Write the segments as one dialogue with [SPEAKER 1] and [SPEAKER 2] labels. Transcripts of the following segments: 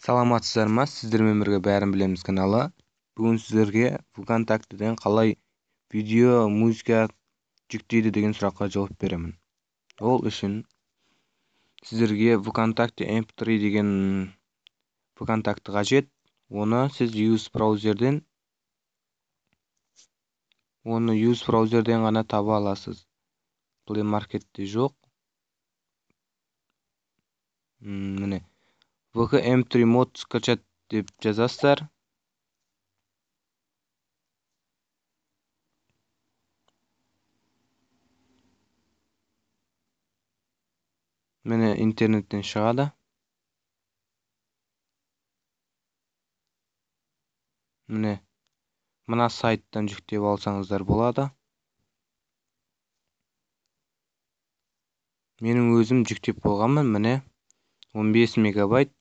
[SPEAKER 1] Саламатсыздар ма? Сіздермен бірге бәрін білеміз каналы. Бүгін сіздерге ВКонтактеден қалай видео, музыка жүктейді деген сұраққа жауап беремін. Ол үшін сіздерге ВКонтакте MP3 деген ВКонтакте қажет. Оны сіз Use браузерден ғана таба аласыз. Play Marketте жоқ. Міне. VK MP3 мод скачать деп жазасыздар. Міне интернеттен шығады. Міне мына сайттан жүктеп алсаңыздар болады. Менің өзім жүктеп қойғанмын, міне 15 мегабайт.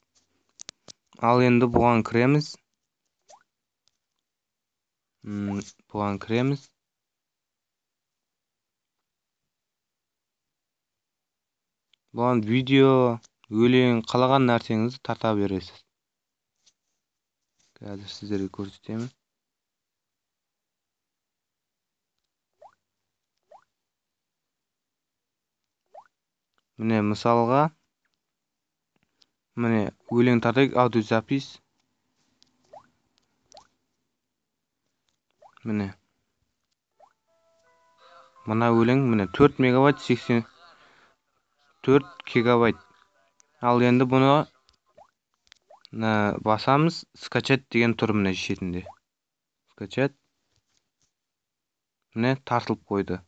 [SPEAKER 1] Ал енді бұған кіреміз. Бұған видео, өлең, қалаған нәрсеңізді тарта бересіз. Қазір сіздерге көрсетемін. Міне мысалға, міне өлең тартайық, аудиозапись. Міне. Мына өлең, міне 4 мегабайт 84 гигабайт. Ал енді бұны басамыз, скачать деген тұр міне шетінде. Скачать. Міне тартылып қойды.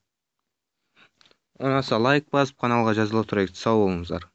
[SPEAKER 1] Ұнаса лайк басып, каналға жазыла тұрайық. Сау болыңыздар.